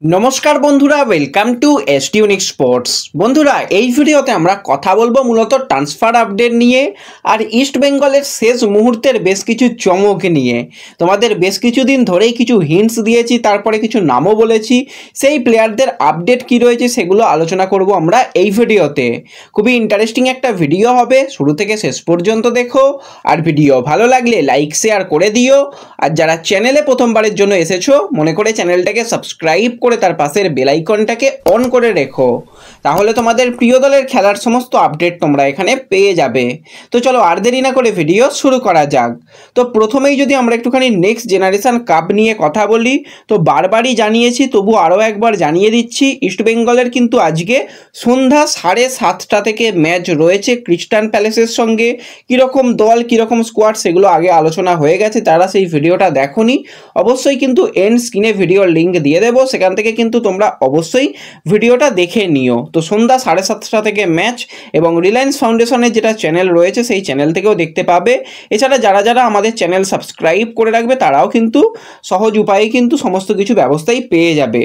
নমস্কার বন্ধুরা, welcome to ST unique sports. বন্ধুরা, এই ভিডিওতে আমরা কথা বলবো মূলত ট্রান্সফার আপডেট নিয়ে আর ইস্ট বেঙ্গলের শেষ মুহূর্তের বেশ কিছু চমক নিয়ে। তোমাদের বেশ কিছুদিন ধরেই কিছু হিন্টস দিয়েছি, তারপরে কিছু নামও বলেছি। সেই প্লেয়ারদের আপডেট কি রয়েছে সেগুলো আলোচনা করব আমরা এই ভিডিওতে। খুবই ইন্টারেস্টিং একটা ভিডিও হবে, শুরু থেকে শেষ পর্যন্ত দেখো। আর ভিডিও ভালো লাগলে লাইক শেয়ার করে দিও। আর যারা চ্যানেলে প্রথমবারের জন্য এসেছো, মনে করে চ্যানেলটাকে সাবস্ক্রাইব করে তার পাশের বেল আইকনটাকে অন করে রেখো, তাহলে তোমাদের প্রিয় দলের খেলার সমস্ত আপডেট তোমরা এখানে পেয়ে যাবে। তো চলো আর দেরি না করে ভিডিও শুরু করা যাক। তো প্রথমেই যদি আমরা একটুখানি নেক্সট জেনারেশন কাপ নিয়ে কথা বলি, তো বারবারই জানিয়েছি, তবু আরও একবার জানিয়ে দিচ্ছি। ইস্টবেঙ্গলের কিন্তু আজকে সন্ধ্যা 7:30 থেকে ম্যাচ রয়েছে ক্রিস্টাল প্যালেসের সঙ্গে। কীরকম দল, কীরকম স্কোয়াড, সেগুলো আগে আলোচনা হয়ে গেছে। তারা সেই ভিডিওটা দেখোনি, অবশ্যই কিন্তু এন্ড স্ক্রিনে ভিডিওর লিঙ্ক দিয়ে দেবো, সেখান থেকে কিন্তু তোমরা অবশ্যই ভিডিওটা দেখে নিও। তো সন্ধ্যা 7:30 থেকে ম্যাচ, এবং রিলায়েন্স ফাউন্ডেশনের যেটা চ্যানেল রয়েছে সেই চ্যানেল থেকেও দেখতে পাবে। এছাড়া যারা যারা আমাদের চ্যানেল সাবস্ক্রাইব করে রাখবে তারাও কিন্তু সহজ উপায়ে কিন্তু সমস্ত কিছু ব্যবস্থাই পেয়ে যাবে।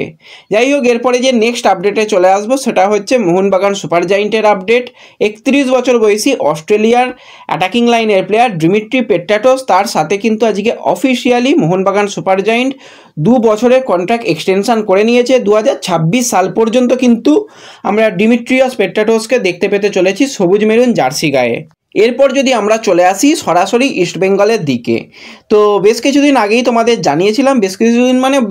যাই হোক, এরপরে যে নেক্সট আপডেটে চলে আসবো সেটা হচ্ছে মোহনবাগান সুপার জায়েন্টের আপডেট। 31 বছর বয়সী অস্ট্রেলিয়ার অ্যাটাকিং লাইনের প্লেয়ার ডিমিট্রি পেট্রাটোস, তার সাথে কিন্তু আজকে অফিসিয়ালি মোহনবাগান সুপার জায়েন্ট 2 বছরের কন্ট্রাক্ট এক্সটেনশন করে নিয়েছে। 2026 সাল পর্যন্ত কিন্তু আমরা ডিমিট্রিয়াস পেট্রাটোসকে দেখতে পেতে চলেছি সবুজ মেরুন জার্সি গায়ে। এরপর যদি আমরা চলে আসি সরাসরি ইস্টবেঙ্গলের দিকে, তো বেশ কিছুদিন আগেই তোমাদের জানিয়েছিলাম,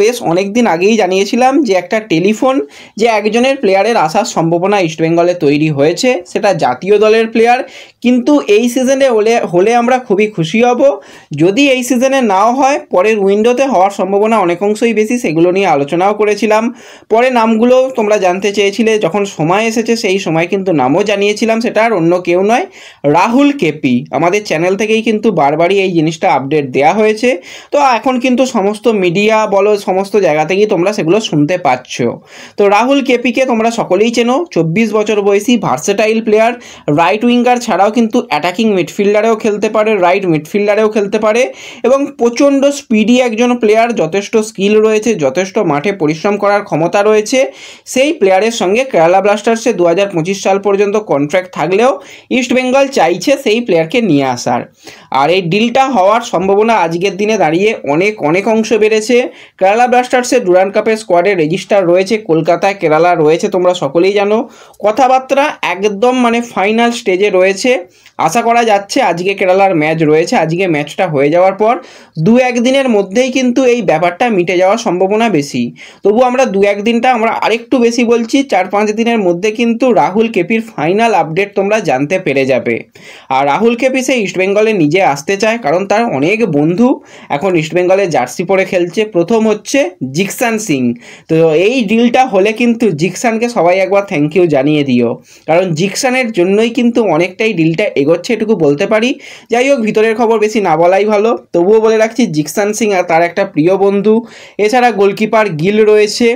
বেশ অনেক দিন আগেই জানিয়েছিলাম যে একটা টেলিফোন, যে একজনের প্লেয়ারের আসার সম্ভাবনা ইস্টবেঙ্গলে তৈরি হয়েছে, সেটা জাতীয় দলের প্লেয়ার। কিন্তু এই সিজনে হলে আমরা খুবই খুশি হব। যদি এই সিজনে নাও হয়, পরের উইন্ডোতে হওয়ার সম্ভাবনা অনেক অংশই বেশি, সেগুলো নিয়ে আলোচনাও করেছিলাম। পরে নামগুলো তোমরা জানতে চেয়েছিলে, যখন সময় এসেছে সেই সময় কিন্তু নামও জানিয়েছিলাম। সেটা আর অন্য কেউ নয়, রাহুল কেপি। আমাদের চ্যানেল থেকেই কিন্তু বারবারই এই জিনিসটা আপডেট দেওয়া হয়েছে। তো এখন কিন্তু সমস্ত মিডিয়া বলো, সমস্ত জায়গা থেকেই তোমরা সেগুলো শুনতে পাচ্ছ। তো রাহুল কেপিকে তোমরা সকলেই চেনো, 24 বছর বয়সী ভার্সেটাইল প্লেয়ার। রাইট উইঙ্গার ছাড়াও কিন্তু অ্যাটাকিং মিডফিল্ডারেও খেলতে পারে, রাইট মিডফিল্ডারেও খেলতে পারে, এবং প্রচণ্ড স্পিডি একজন প্লেয়ার। যথেষ্ট স্কিল রয়েছে, যথেষ্ট মাঠে পরিশ্রম করার ক্ষমতা রয়েছে। সেই প্লেয়ারের সঙ্গে কেরালা ব্লাস্টার্সে 2025 সাল পর্যন্ত কন্ট্রাক্ট থাকলেও ইস্টবেঙ্গল চাইছে সেই প্লেয়ারকে নিয়ে আসার। আর এই ডিলটা হওয়ার সম্ভাবনা আজকের দিনে দাঁড়িয়ে অনেক অংশ বেড়েছে। কেরালা ব্লাস্টার্সের ডুরান্ড কাপের স্কোয়াডে রেজিস্টার রয়েছে, কলকাতায় কেরালা রয়েছে, তোমরা সকলেই জানো। কথাবার্তা একদম ফাইনাল স্টেজে রয়েছে। আশা করা যাচ্ছে আজকে কেরালার ম্যাচ রয়েছে, আজকে ম্যাচটা হয়ে যাওয়ার পর 2-1 দিনের মধ্যেই কিন্তু এই ব্যাপারটা মিটে যাওয়ার সম্ভাবনা বেশি। তবু আমরা 2-1 দিনটা আমরা আরেকটু বেশি বলছি, 4-5 দিনের মধ্যে কিন্তু রাহুল কেপির ফাইনাল আপডেট তোমরা জানতে পেরে যাবে। আর রাহুল কেপি সেই ইস্টবেঙ্গলে নিজে আসতে চায়, কারণ তার অনেক বন্ধু এখন ইস্টবেঙ্গলে জার্সি পরে খেলছে। প্রথম হচ্ছে জিকসান সিং। তো এই ডিলটা হলে কিন্তু জিকসানকে সবাই একবার থ্যাংক ইউ জানিয়ে দিও, কারণ জিকসানের জন্যই কিন্তু অনেকটাই ডিলটা এগোচ্ছে, এটুকু বলতে পারি। যাই হোক, ভিতরের খবর বেশি না বলাই ভালো, তবুও বলে রাখছি জিকসান সিং আর তার একটা প্রিয় বন্ধু। এছাড়া গোলকিপার গিল রয়েছে,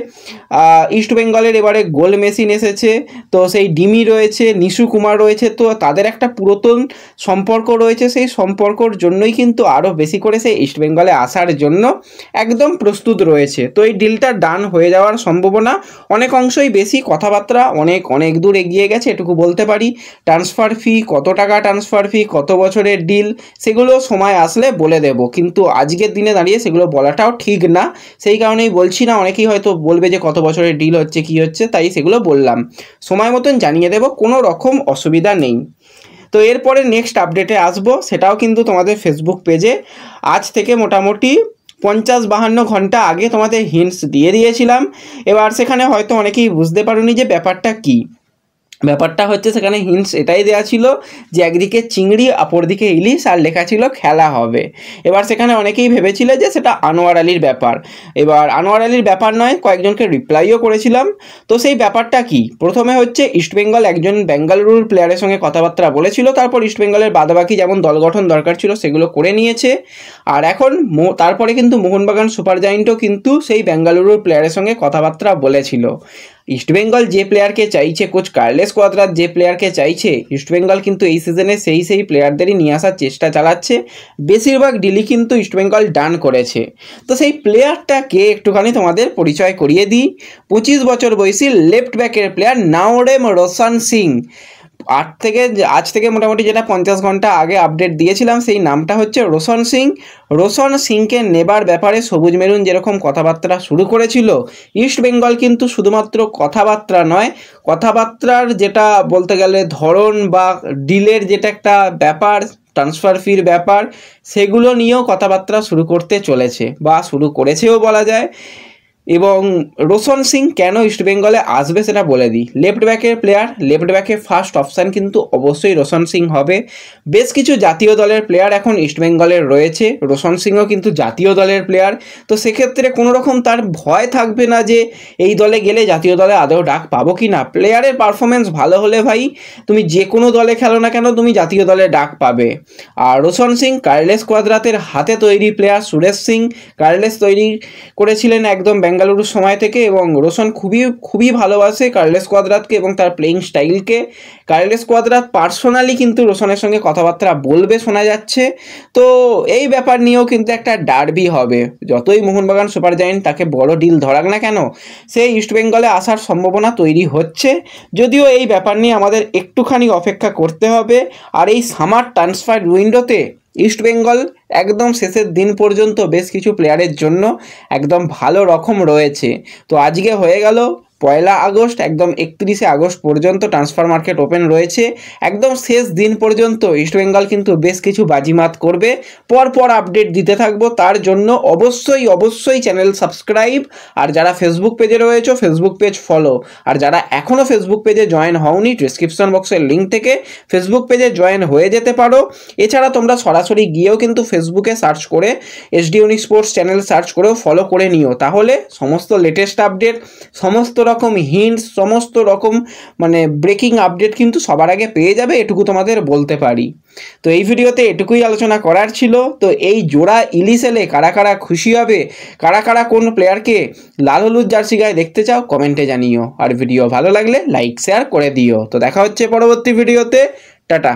ইস্টবেঙ্গলের এবারে গোল মেশিন এসেছে, তো সেই ডিমি রয়েছে, নিশু কুমার রয়েছে। তো তাদের একটা পুরাতন সম্পর্ক রয়েছে, সেই সম্পর্কর জন্যই কিন্তু আরও বেশি করে সেই ইস্টবেঙ্গলে আসার জন্য একদম প্রস্তুত রয়েছে। তো এই ডিলটা ডান হয়ে যাওয়ার সম্ভাবনা অনেক অংশই বেশি। কথাবার্তা অনেক দূর এগিয়ে গেছে, এটুকু বলতে পারি। ট্রান্সফার ফি কত টাকা, ট্রান্সফার ফি কত বছরের ডিল, সেগুলো সময় আসলে বলে দেব, কিন্তু আজকের দিনে দাঁড়িয়ে সেগুলো বলাটাও ঠিক না। সেই কারণেই বলছি না, অনেকেই হয়তো বলবে যে কত বছরের ডিল হচ্ছে, কি হচ্ছে, তাই সেগুলো বললাম। সময় মতন জানিয়ে দেব, কোনো রকম অসুবিধা নেই। তো এরপরে নেক্সট আপডেটে আসবো, সেটাও কিন্তু তোমাদের ফেসবুক পেজে আজ থেকে মোটামুটি 50-52 ঘন্টা আগে তোমাদের হিন্টস দিয়ে দিয়েছিলাম। এবার সেখানে হয়তো অনেকেই বুঝতে পারোনি যে ব্যাপারটা কী। ব্যাপারটা হচ্ছে, সেখানে হিন্টস এটাই দেওয়া ছিল যে একদিকে চিংড়ি অপরদিকে ইলিশ, আর লেখা ছিল খেলা হবে। এবার সেখানে অনেকেই ভেবেছিল যে সেটা আনোয়ার আলীর ব্যাপার। এবার আনোয়ার আলীর ব্যাপার নয়, কয়েকজনকে রিপ্লাইও করেছিলাম। তো সেই ব্যাপারটা কি, প্রথমে হচ্ছে ইস্টবেঙ্গল একজন বেঙ্গালুরুর প্লেয়ারের সঙ্গে কথাবার্তা বলেছিল, তারপর ইস্টবেঙ্গলের বাদবাকি যেমন দল গঠন দরকার ছিল সেগুলো করে নিয়েছে। আর এখন তারপরে কিন্তু মোহনবাগান সুপার জায়েন্টও কিন্তু সেই বেঙ্গালুরুর প্লেয়ারের সঙ্গে কথাবার্তা বলেছিল। ইস্টবেঙ্গল যে প্লেয়ারকে চাইছে, কোচ কার্লেস কোয়াদ্রাত যে প্লেয়ারকে চাইছে, ইস্টবেঙ্গল কিন্তু এই সিজনে সেই প্লেয়ারদেরই নিয়ে আসার চেষ্টা চালাচ্ছে। বেশিরভাগ ডিলই কিন্তু ইস্টবেঙ্গল ডান করেছে। তো সেই প্লেয়ারটাকে একটুখানি তোমাদের পরিচয় করিয়ে দিই। 25 বছর বয়সী লেফট ব্যাকের প্লেয়ার নাওরেম রোশন সিং। আজ থেকে মোটামুটি যেটা 50 ঘন্টা আগে আপডেট দিয়েছিলাম, সেই নামটা হচ্ছে রোশন সিং। রোশন সিংকে নেবার ব্যাপারে সবুজ মেরুন যেরকম কথাবার্তা শুরু করেছিল, ইস্টবেঙ্গল কিন্তু শুধুমাত্র কথাবার্তা নয়, কথাবার্তার যেটা বলতে গেলে ধরন বা ডিলের যেটা একটা ব্যাপার, ট্রান্সফার ফির ব্যাপার, সেগুলো নিয়েও কথাবার্তা শুরু করতে চলেছে বা শুরু করেছেও বলা যায়। এবং রোশন সিং কেন ইস্টবেঙ্গলে আসবে সেটা বলে দিই। লেফট ব্যাকের প্লেয়ার, লেফট ব্যাকে ফার্স্ট অপশান কিন্তু অবশ্যই রোশন সিং হবে। বেশ কিছু জাতীয় দলের প্লেয়ার এখন ইস্টবেঙ্গলের রয়েছে, রোশন সিংও কিন্তু জাতীয় দলের প্লেয়ার। তো সেক্ষেত্রে কোনো রকম তার ভয় থাকবে না যে এই দলে গেলে জাতীয় দলে আদৌ ডাক পাবো কি না। প্লেয়ারের পারফরমেন্স ভালো হলে ভাই তুমি যে কোনো দলে খেলো না কেন, তুমি জাতীয় দলে ডাক পাবে। আর রোশন সিং কার্লেস কোয়াদ্রাতের হাতে তৈরি প্লেয়ার। সুরেশ সিং কার্লেস তৈরি করেছিলেন একদম বেঙ্গালুরুর সময় থেকে, এবং রোশন খুবই ভালোবাসে কার্লেস কোয়াদ্রাতকে এবং তার প্লেইং স্টাইলকে। কার্লেস কোয়াদ্রাত পার্সোনালি কিন্তু রোশনের সঙ্গে কথাবার্তা বলবে শোনা যাচ্ছে। তো এই ব্যাপার নিয়েও কিন্তু একটা ডার্বি হবে। যতই মোহনবাগান সুপার জায়েন্ট তাকে বড় ডিল ধরাক না কেন, সেই ইস্টবেঙ্গলে আসার সম্ভাবনা তৈরি হচ্ছে। যদিও এই ব্যাপার নিয়ে আমাদের একটুখানি অপেক্ষা করতে হবে। আর এই সামার ট্রান্সফার উইন্ডোতে ইস্টবেঙ্গল একদম শেষের দিন পর্যন্ত বেশ কিছু প্লেয়ারের জন্য একদম ভালো রকম রয়েছে। তো আজকে হয়ে গেল 1 আগস্ট, একদম 31 আগস্ট পর্যন্ত ট্রান্সফার মার্কেট ওপেন রয়েছে। একদম শেষ দিন পর্যন্ত ইস্টবেঙ্গল কিন্তু বেশ কিছু বাজিমাত করবে। পরপর আপডেট দিতে থাকবো, তার জন্য অবশ্যই চ্যানেল সাবস্ক্রাইব। আর যারা ফেসবুক পেজে রয়েছে, ফেসবুক পেজ ফলো। আর যারা এখনও ফেসবুক পেজে জয়েন হওনি, ডিসক্রিপশন বক্সের লিঙ্ক থেকে ফেসবুক পেজে জয়েন হয়ে যেতে পারো। এছাড়া তোমরা সরাসরি গিয়েও কিন্তু ফেসবুকে সার্চ করে SD unique sports channel search করেও ফলো করে নিও। তাহলে সমস্ত লেটেস্ট আপডেট, সমস্ত রকম হিন্টস, সমস্ত রকম ব্রেকিং আপডেট কিন্তু সবার আগে পেয়ে যাবে, এটুকু তোমাদের বলতে পারি। তো এই ভিডিওতে এটুকুই আলোচনা করার ছিল। তো এই জোড়া ইলিশ এলে কারা খুশি হবে, কারা কোন প্লেয়ারকে লাল হলুদ জার্সি গায়ে দেখতে চাও, কমেন্টে জানিও। আর ভিডিও ভালো লাগলে লাইক শেয়ার করে দিও। তো দেখা হচ্ছে পরবর্তী ভিডিওতে। টাটা।